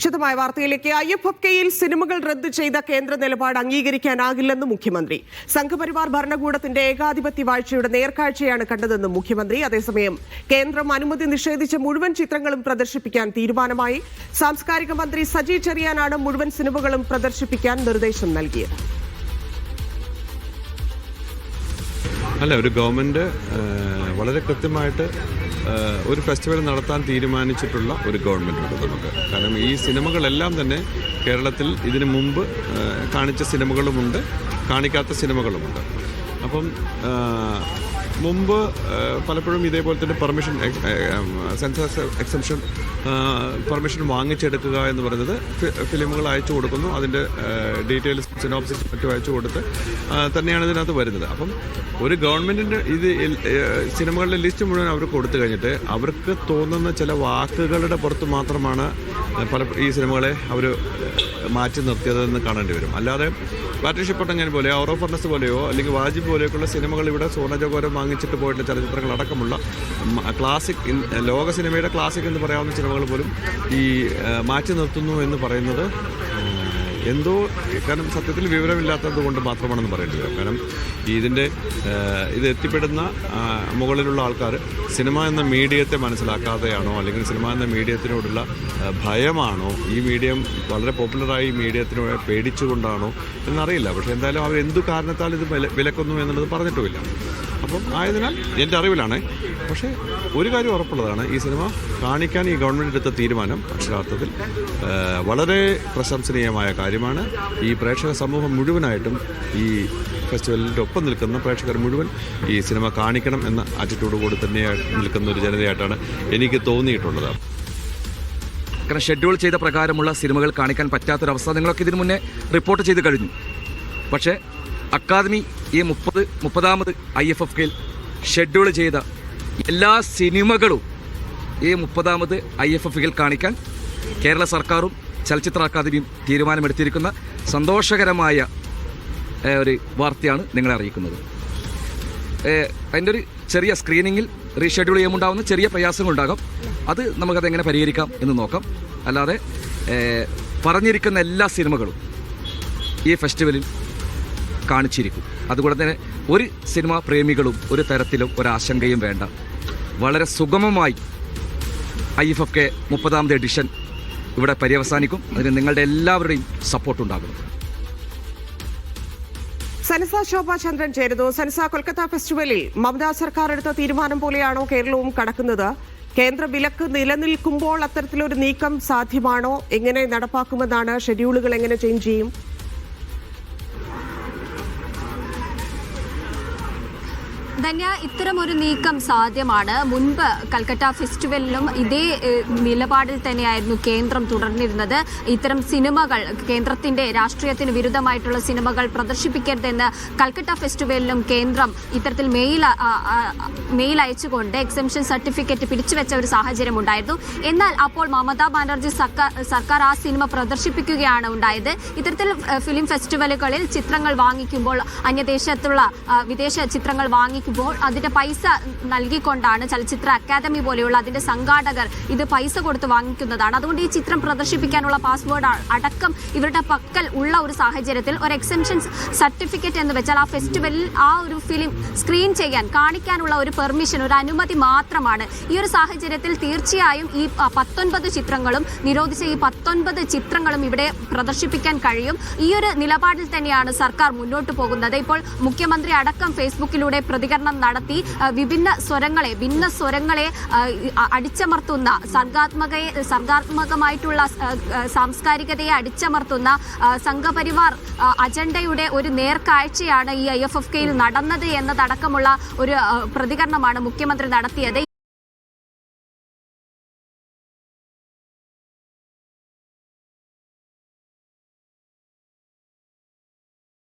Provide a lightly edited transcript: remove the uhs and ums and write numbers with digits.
വിശദമായ വാർത്തയിലേക്ക്. IFFKയിൽ സിനിമകൾ റദ്ദു ചെയ്ത കേന്ദ്ര നിലപാട് അംഗീകരിക്കാനാകില്ലെന്ന് മുഖ്യമന്ത്രി. സംഘപരിവാർ ഭരണകൂടത്തിന്റെ ഏകാധിപത്യ വാഴ്ചയുടെ നേർക്കാഴ്ചയാണ് കണ്ടതെന്നും മുഖ്യമന്ത്രി. അതേസമയം കേന്ദ്രം അനുമതി നിഷേധിച്ച മുഴുവൻ ചിത്രങ്ങളും പ്രദർശിപ്പിക്കാൻ തീരുമാനമായി. സാംസ്കാരിക മന്ത്രി സജി ചെറിയാനാണ് മുഴുവൻ സിനിമകളും പ്രദർശിപ്പിക്കാൻ നിർദ്ദേശം നൽകിയത്. ഒരു ഗവൺമെന്റ് വളരെ കൃത്യമായിട്ട് ഒരു ഫെസ്റ്റിവൽ നടത്താൻ തീരുമാനിച്ചിട്ടുള്ള ഒരു ഗവൺമെന്റ് ഉണ്ട് നമുക്ക്. കാരണം ഈ സിനിമകളെല്ലാം തന്നെ കേരളത്തിൽ ഇതിനു മുമ്പ് കാണിച്ച സിനിമകളുമുണ്ട്, കാണിക്കാത്ത സിനിമകളുമുണ്ട്. അപ്പം മുമ്പ് പലപ്പോഴും ഇതേപോലെ തന്നെ പെർമിഷൻ സെൻസർ എക്സംഷൻ പെർമിഷൻ വാങ്ങിച്ചെടുക്കുക എന്ന് പറയുന്നത് ഫിലിമുകൾ അയച്ചു കൊടുക്കുന്നു, അതിൻ്റെ ഡീറ്റെയിൽസ് സിനോപ്സിസ് മറ്റും അയച്ചു കൊടുത്ത് തന്നെയാണ് ഇതിനകത്ത് വരുന്നത്. അപ്പം ഒരു ഗവൺമെൻറ്റിൻ്റെ ഇത് സിനിമകളുടെ ലിസ്റ്റ് മുഴുവൻ അവർ കൊടുത്തു കഴിഞ്ഞിട്ട് അവർക്ക് തോന്നുന്ന ചില വാക്കുകളുടെ പുറത്ത് മാത്രമാണ് ഈ സിനിമകളെ അവർ മാറ്റി നിർത്തിയതെന്ന് കാണേണ്ടി വരും. അല്ലാതെ പാട്രിഷ്യ പൊട്ടങ്ങൻ പോലെ ഔർ ഓഫ് ഫർണസ് പോലെയോ അല്ലെങ്കിൽ വാജിബ് പോലെയൊക്കെയുള്ള സിനിമകൾ ഇവിടെ സുവർണ്ണചകോരം വാങ്ങിച്ചിട്ട് പോയിട്ടുള്ള ചലച്ചിത്രങ്ങൾ അടക്കമുള്ള ക്ലാസിക് ലോക സിനിമയുടെ ക്ലാസിക് എന്ന് പറയാവുന്ന സിനിമകൾ പോലും ഈ മാറ്റി നിർത്തുന്നു എന്ന് പറയുന്നത് എന്തോ, കാരണം സത്യത്തിൽ വിവരമില്ലാത്തത് കൊണ്ട് മാത്രമാണെന്ന് പറയേണ്ടി വരും. കാരണം ഇത് എത്തിപ്പെടുന്ന മുകളിലുള്ള ആൾക്കാർ സിനിമ എന്ന മീഡിയത്തെ മനസ്സിലാക്കാതെയാണോ അല്ലെങ്കിൽ സിനിമ എന്ന മീഡിയത്തിനോടുള്ള ഭയമാണോ, ഈ മീഡിയം വളരെ പോപ്പുലറായി ഈ മീഡിയത്തിനോട് പേടിച്ചുകൊണ്ടാണോ എന്നറിയില്ല. പക്ഷേ എന്തായാലും അവർ എന്തു കാരണത്താൽ ഇത് വിലക്കുന്നു എന്നുള്ളത് പറഞ്ഞിട്ടുമില്ല. അപ്പം ആയതിനാൽ എൻ്റെ അറിവിലാണ്. പക്ഷേ ഒരു കാര്യം ഉറപ്പുള്ളതാണ്, ഈ സിനിമ കാണിക്കാൻ ഈ ഗവൺമെൻറ് എടുത്ത തീരുമാനം അക്ഷരാർത്ഥത്തിൽ വളരെ പ്രശംസനീയമായ കാര്യമാണ്. ഈ പ്രേക്ഷക സമൂഹം മുഴുവനായിട്ടും ഈ ഫെസ്റ്റിവലിൻ്റെ ഒപ്പം നിൽക്കുന്ന പ്രേക്ഷകർ മുഴുവൻ ഈ സിനിമ കാണിക്കണം എന്ന ആറ്റിറ്റ്യൂഡ് കൂടി തന്നെ നിൽക്കുന്ന ഒരു ജനതയായിട്ടാണ് എനിക്ക് തോന്നിയിട്ടുള്ളത്. കാരണം ഷെഡ്യൂൾ ചെയ്ത പ്രകാരമുള്ള സിനിമകൾ കാണിക്കാൻ പറ്റാത്തൊരവസ്ഥ നിങ്ങളൊക്കെ ഇതിനു മുന്നേ റിപ്പോർട്ട് ചെയ്ത് കഴിഞ്ഞു. പക്ഷേ അക്കാദമി ഈ 30ാമത് IFFKയിൽ ഷെഡ്യൂൾ ചെയ്ത എല്ലാ സിനിമകളും ഈ 30ാമത് IFFKയിൽ കാണിക്കാൻ കേരള സർക്കാരും ചലച്ചിത്ര അക്കാദമിയും തീരുമാനമെടുത്തിരിക്കുന്ന സന്തോഷകരമായ ഒരു വാർത്തയാണ് നിങ്ങളെ അറിയിക്കുന്നത്. അതിൻ്റെ ഒരു ചെറിയ സ്ക്രീനിങ്ങിൽ റീഷെഡ്യൂൾ ചെയ്യുമ്പോണ്ടാകുന്ന ചെറിയ പ്രയാസങ്ങളുണ്ടാകാം. അത് നമുക്കതെങ്ങനെ പരിഹരിക്കാം എന്ന് നോക്കാം. അല്ലാതെ പറഞ്ഞിരിക്കുന്ന എല്ലാ സിനിമകളും ഈ ഫെസ്റ്റിവലിൽ കാണിച്ചിരിക്കും. അതുകൊണ്ട് തന്നെ ഒരു സിനിമാ പ്രേമികളും ഒരു തരത്തിലും ഒരാശങ്കയും വേണ്ട. വളരെ സുഗമമായി IFFK 30ാമത് എഡിഷൻ ഇവിടെ പര്യവസാനിക്കും. അതിന് നിങ്ങളുടെ എല്ലാവരുടെയും സപ്പോർട്ടുണ്ടാകും. സനസ ശോഭ ചന്ദ്രൻ ചേരുന്നു. സനസ, കൊൽക്കത്ത ഫെസ്റ്റിവലിൽ മമതാ സർക്കാർ എടുത്ത തീരുമാനം പോലെയാണോ കേരളവും കടക്കുന്നത്? കേന്ദ്ര വിലക്ക് നിലനിൽക്കുമ്പോൾ അത്തരത്തിലൊരു നീക്കം സാധ്യമാണോ? എങ്ങനെ നടപ്പാക്കുമെന്നാണ്? ഷെഡ്യൂളുകൾ എങ്ങനെ ചേഞ്ച് ചെയ്യും? ധന്യ, ഇത്തരമൊരു നീക്കം സാധ്യമാണ്. മുൻപ് കൽക്കട്ട ഫെസ്റ്റിവലിലും ഇതേ നിലപാടിൽ തന്നെയായിരുന്നു കേന്ദ്രം തുടർന്നിരുന്നത്. ഇത്തരം സിനിമകൾ, കേന്ദ്രത്തിന്റെ രാഷ്ട്രീയത്തിന് വിരുദ്ധമായിട്ടുള്ള സിനിമകൾ പ്രദർശിപ്പിക്കരുതെന്ന് കൽക്കട്ട ഫെസ്റ്റിവലിലും കേന്ദ്രം ഇത്തരത്തിൽ മെയിൽ അയച്ചുകൊണ്ട് എക്സംഷൻ സർട്ടിഫിക്കറ്റ് പിടിച്ചുവെച്ച ഒരു സാഹചര്യം ഉണ്ടായിരുന്നു. എന്നാൽ അപ്പോൾ മമതാ ബാനർജി സർക്കാർ ആ സിനിമ പ്രദർശിപ്പിക്കുകയാണ് ഉണ്ടായത്. ഇത്തരത്തിൽ ഫിലിം ഫെസ്റ്റിവലുകളിൽ ചിത്രങ്ങൾ വാങ്ങിക്കുമ്പോൾ, അന്യദേശത്തുള്ള വിദേശ ചിത്രങ്ങൾ വാങ്ങിക്കുമ്പോൾ അതിന്റെ പൈസ നൽകിക്കൊണ്ടാണ് ചലച്ചിത്ര അക്കാദമി പോലെയുള്ള അതിന്റെ സംഘാടകർ ഇത് പൈസ കൊടുത്ത് വാങ്ങിക്കുന്നതാണ്. അതുകൊണ്ട് ഈ ചിത്രം പ്രദർശിപ്പിക്കാനുള്ള പാസ്വേഡ് അടക്കം ഇവരുടെ പക്കൽ ഉള്ള ഒരു സാഹചര്യത്തിൽ ഒരു എക്സംഷൻ സർട്ടിഫിക്കറ്റ് എന്ന് വെച്ചാൽ ആ ഫെസ്റ്റിവലിൽ ആ ഒരു ഫിലിം സ്ക്രീൻ ചെയ്യാൻ, കാണിക്കാനുള്ള ഒരു പെർമിഷൻ, ഒരു അനുമതി മാത്രമാണ്. ഈ ഒരു സാഹചര്യത്തിൽ തീർച്ചയായും ഈ 19 ചിത്രങ്ങളും, നിരോധിച്ച ഈ 19 ചിത്രങ്ങളും ഇവിടെ പ്രദർശിപ്പിക്കാൻ കഴിയും. ഈ ഒരു നിലപാടിൽ തന്നെയാണ് സർക്കാർ മുന്നോട്ട് പോകുന്നത്. ഇപ്പോൾ മുഖ്യമന്ത്രി അടക്കം ഫേസ്ബുക്കിലൂടെ പ്രതികരണം നടത്തി ഭിന്ന സ്വരങ്ങളെ അടിച്ചമർത്തുന്ന, സർഗാത്മകമായിട്ടുള്ള സാംസ്കാരികതയെ അടിച്ചമർത്തുന്ന സംഘപരിവാർ അജണ്ടയുടെ ഒരു നേർക്കാഴ്ചയാണ് ഈ IFFKയിൽ നടന്നത് എന്നതടക്കമുള്ള ഒരു പ്രതികരണമാണ് മുഖ്യമന്ത്രി നടത്തിയത്.